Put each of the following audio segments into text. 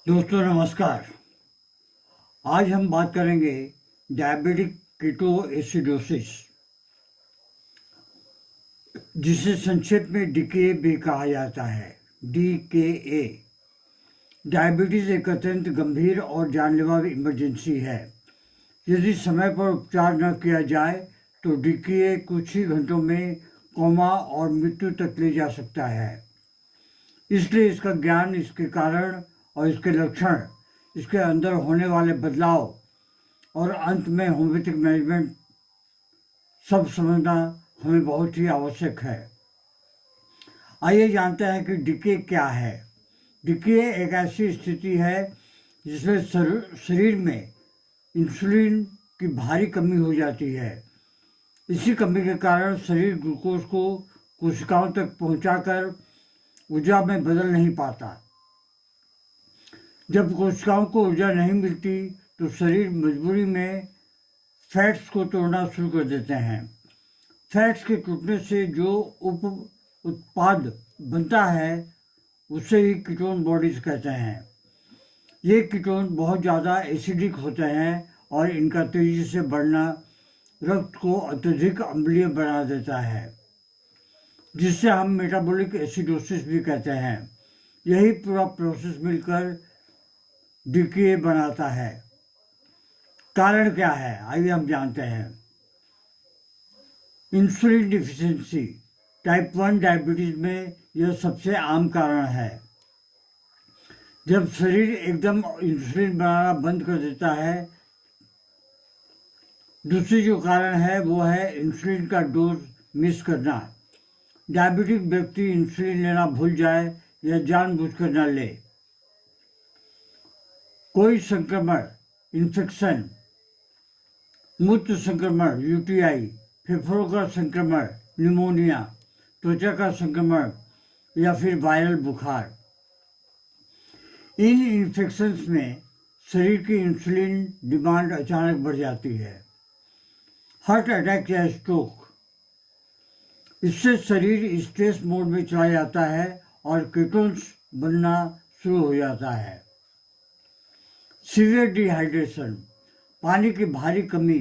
दोस्तों नमस्कार। आज हम बात करेंगे डायबिटिक कीटोएसिडोसिस, जिसे संक्षेप में डीके भी कहा जाता है। डीकेए डायबिटीज एक अत्यंत गंभीर और जानलेवा इमरजेंसी है। यदि समय पर उपचार न किया जाए तो डीके कुछ ही घंटों में कोमा और मृत्यु तक ले जा सकता है। इसलिए इसका ज्ञान, इसके कारण और इसके लक्षण, इसके अंदर होने वाले बदलाव और अंत में होम्योपैथिक मैनेजमेंट सब समझना हमें बहुत ही आवश्यक है। आइए जानते हैं कि डीके क्या है। डीके एक ऐसी स्थिति है जिसमें शरीर में इंसुलिन की भारी कमी हो जाती है। इसी कमी के कारण शरीर ग्लूकोज को कोशिकाओं तक पहुंचाकर ऊर्जा में बदल नहीं पाता। जब कोशिकाओं को ऊर्जा नहीं मिलती तो शरीर मजबूरी में फैट्स को तोड़ना शुरू कर देते हैं। फैट्स के टूटने से जो उप उत्पाद बनता है उसे ही कीटोन बॉडीज कहते हैं। ये कीटोन बहुत ज़्यादा एसिडिक होते हैं और इनका तेजी से बढ़ना रक्त को अत्यधिक अम्लीय बना देता है, जिससे हम मेटाबॉलिक एसिडोसिस भी कहते हैं। यही पूरा प्रोसेस मिलकर डीके बनाता है। कारण क्या है, आइए हम जानते हैं। इंसुलिन डिफिशिएंसी टाइप 1 डायबिटीज में यह सबसे आम कारण है। जब शरीर एकदम इंसुलिन बनाना बंद कर देता है। दूसरी जो कारण है वो है इंसुलिन का डोज मिस करना। डायबिटिक व्यक्ति इंसुलिन लेना भूल जाए या जानबूझकर न ले। कोई संक्रमण, इन्फेक्शन, मूत्र संक्रमण यूटीआई, फेफड़ों का संक्रमण निमोनिया, त्वचा का संक्रमण या फिर वायरल बुखार। इन इन्फेक्शंस में शरीर की इंसुलिन डिमांड अचानक बढ़ जाती है। हार्ट अटैक या स्ट्रोक, इससे शरीर स्ट्रेस मोड में चला जाता है और कीटोन्स बनना शुरू हो जाता है। सीवियर डिहाइड्रेशन, पानी की भारी कमी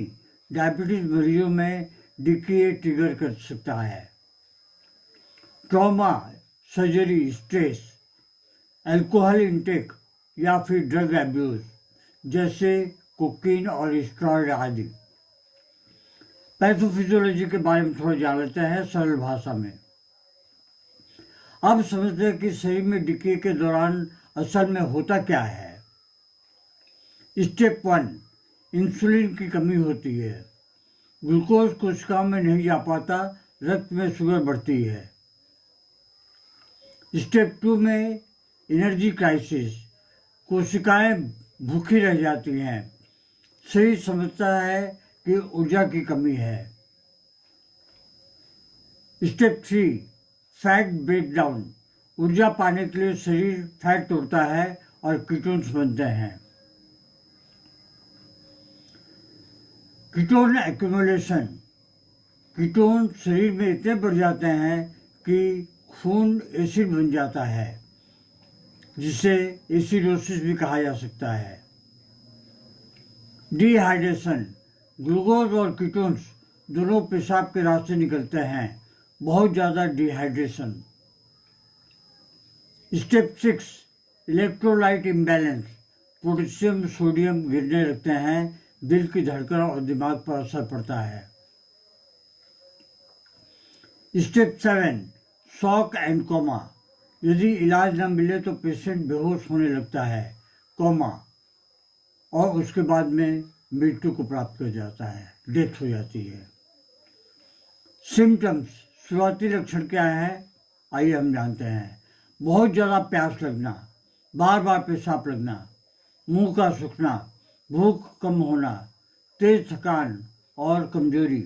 डायबिटीज मरीजों में डीके ट्रिगर कर सकता है। Trauma, surgery, stress, alcohol intake या फिर ड्रग एब्यूज जैसे कोकीन और स्टेरॉयड आदि। पैथोफिजियोलॉजी के बारे में थोड़ा जान लेते हैं सरल भाषा में। अब समझते हैं कि शरीर में डीके के दौरान असल में होता क्या है। स्टेप 1, इंसुलिन की कमी होती है। ग्लूकोज कोशिकाओं में नहीं जा पाता, रक्त में शुगर बढ़ती है। स्टेप 2 में एनर्जी क्राइसिस, कोशिकाएं भूखी रह जाती हैं। शरीर समझता है कि ऊर्जा की कमी है। स्टेप 3, फैट ब्रेकडाउन, ऊर्जा पाने के लिए शरीर फैट तोड़ता है और कीटोन्स बनते हैं। कीटोन एक्यूमुलेशन, कीटोन शरीर में इतने बढ़ जाते हैं कि खून एसिड बन जाता है, जिसे एसिडोसिस भी कहा जा सकता है। डिहाइड्रेशन, ग्लूकोज और कीटोन्स दोनों पेशाब के रास्ते निकलते हैं। बहुत ज़्यादा dehydration. Step 6, electrolyte imbalance, potassium sodium गिरने लगते हैं। दिल की धड़कन और दिमाग पर असर पड़ता है। स्टेप 7, शॉक एंड कोमा, यदि इलाज न मिले तो पेशेंट बेहोश होने लगता है, कोमा, और उसके बाद में मृत्यु को प्राप्त कर जाता है, डेथ हो जाती है। सिम्टम्स, शुरुआती लक्षण क्या है, आइए हम जानते हैं। बहुत ज़्यादा प्यास लगना, बार बार पेशाब लगना, मुंह का सूखना, भूख कम होना, तेज थकान और कमजोरी,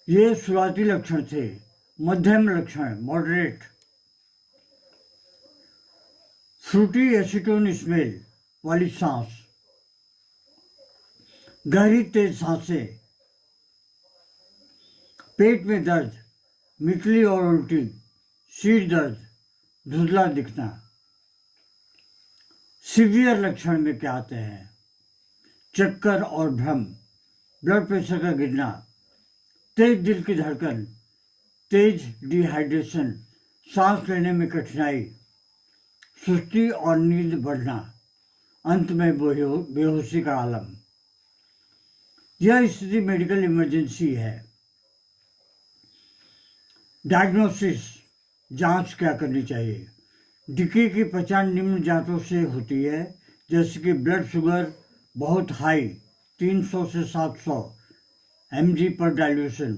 ये शुरुआती लक्षण थे। मध्यम लक्षण, मॉडरेट, फ्रूटी एसीटोन स्मेल वाली सांस, गहरी तेज सांसें, पेट में दर्द, मितली और उल्टी, सिर दर्द, धुंधला दिखना। सीवियर लक्षण में क्या आते हैं? चक्कर और भ्रम, ब्लड प्रेशर का गिरना, तेज दिल की धड़कन, तेज डिहाइड्रेशन, सांस लेने में कठिनाई, सुस्ती और नींद बढ़ना, अंत में बेहोशी का आलम। यह स्थिति मेडिकल इमरजेंसी है। डायग्नोसिस, जांच क्या करनी चाहिए? डीके की पहचान निम्न जांचों से होती है, जैसे कि ब्लड शुगर बहुत हाई 300 से 700 mg पर डाइल्यूशन,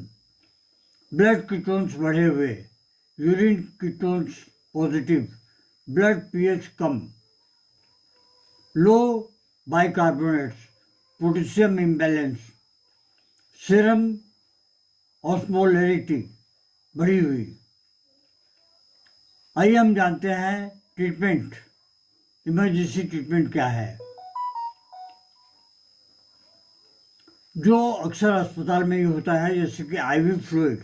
ब्लड कीटोन्स बढ़े हुए, urine ketones positive, blood pH कम, low bicarbonates, potassium imbalance, serum osmolarity बढ़ी हुई। आइए हम जानते हैं ट्रीटमेंट, इमरजेंसी ट्रीटमेंट क्या है। जो अक्सर अस्पताल में ही होता है, जैसे कि आईवी फ्लूइड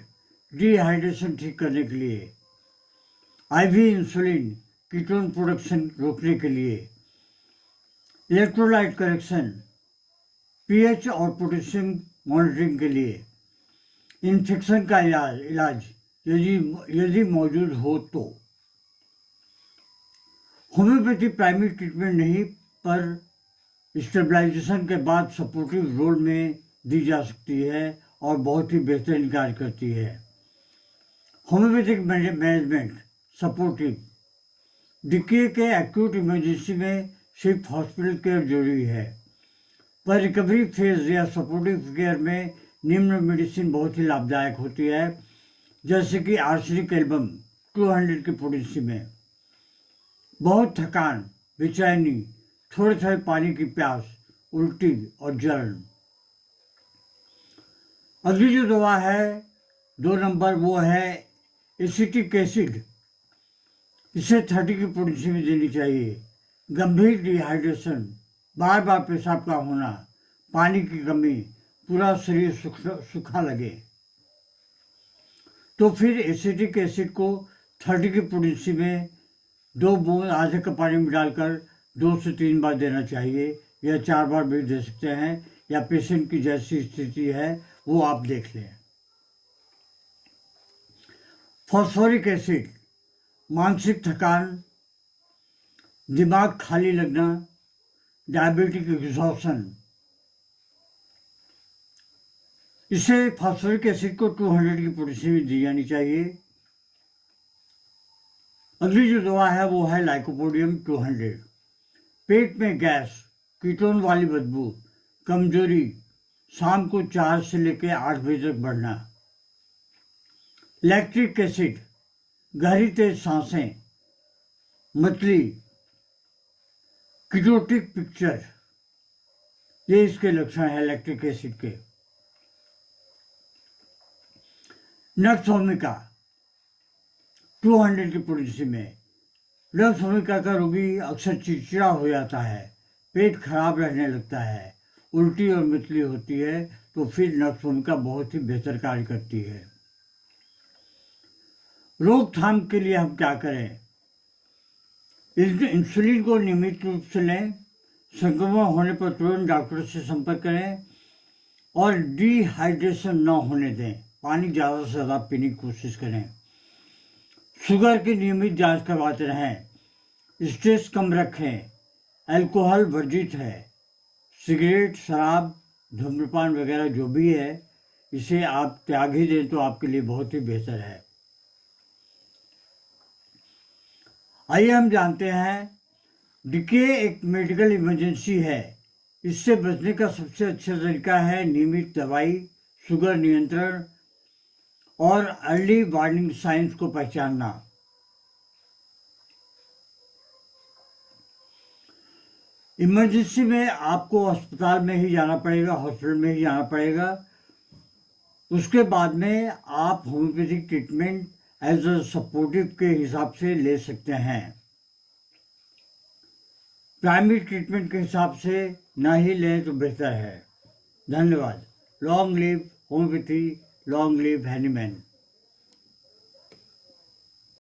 डिहाइड्रेशन ठीक करने के लिए, आईवी इंसुलिन कीटोन प्रोडक्शन रोकने के लिए, इलेक्ट्रोलाइट करेक्शन, पीएच और पोटेशियम मॉनिटरिंग के लिए, इन्फेक्शन का इलाज यदि मौजूद हो तो। होम्योपैथी प्राइमरी ट्रीटमेंट नहीं, पर स्टेबलाइजेशन के बाद सपोर्टिव रोल में दी जा सकती है और बहुत ही बेहतरीन कार्य करती है। होम्योपैथिक मैनेजमेंट सपोर्टिव, डीके के एक्यूट इमरजेंसी में सिर्फ हॉस्पिटल केयर जरूरी है, पर रिकवरी फेज या सपोर्टिव केयर में निम्न मेडिसिन बहुत ही लाभदायक होती है, जैसे कि आर्सेनिक एल्बम 200 की पोटेंसी में। बहुत थकान, बेचैनी, थोड़े थोड़े पानी की प्यास, उल्टी और जलन। अगली जो दवा है 2 नंबर, वो है एसिटिक एसिड। इसे 30 की पोटेंसी में देनी चाहिए। गंभीर डिहाइड्रेशन, बार बार पेशाब का होना, पानी की कमी, पूरा शरीर सूखा लगे, तो फिर एसिटिक एसिड को 30 की पोटेंसी में 2 बूंद आधे कप पानी में डालकर 2 से 3 बार देना चाहिए, या 4 बार भी दे सकते हैं, या पेशेंट की जैसी स्थिति है वो आप देख लें। फॉस्फोरिक एसिड, मानसिक थकान, दिमाग खाली लगना, डायबिटिक एग्जॉशन, इसे फॉस्फोरिक एसिड को 200 की पोटेंसी में दी जानी चाहिए। अगली जो दवा है वो है लाइकोपोडियम 200। पेट में गैस, कीटोन वाली बदबू, कमजोरी, शाम को 4 से लेकर 8 बजे तक बढ़ना। लैक्टिक एसिड, गहरी तेज सांसें, मतली, कीटोटिक पिक्चर, ये इसके लक्षण है लैक्टिक एसिड के। नट्स भूमिका 200 की पोटेंसी में। नट्स भूमिका का रोगी अक्सर चिड़चिड़ा हो जाता है, पेट खराब रहने लगता है, उल्टी और मितली होती है, तो फिर नट्स भूमिका बहुत ही बेहतर कार्य करती है। रोकथाम के लिए हम क्या करें? इंसुलिन को नियमित रूप से लें, संक्रमण होने पर तुरंत डॉक्टर से संपर्क करें और डिहाइड्रेशन न होने दें। पानी ज़्यादा से ज़्यादा पीने की कोशिश करें। शुगर की नियमित जांच करवाते रहें। स्ट्रेस कम रखें। अल्कोहल वर्जित है। सिगरेट, शराब, धूम्रपान वगैरह जो भी है, इसे आप त्याग ही दें तो आपके लिए बहुत ही बेहतर है। आइए हम जानते हैं, डीके एक मेडिकल इमरजेंसी है। इससे बचने का सबसे अच्छा तरीका है नियमित दवाई, शुगर नियंत्रण और अर्ली वार्निंग साइंस को पहचानना। इमरजेंसी में आपको अस्पताल में ही जाना पड़ेगा, हॉस्पिटल में ही जाना पड़ेगा। उसके बाद में आप homeopathic treatment as a supportive के हिसाब से ले सकते हैं। प्राइमरी ट्रीटमेंट के हिसाब से ना ही लें तो बेहतर है। धन्यवाद। Long live homeopathy, long live Hahnemann.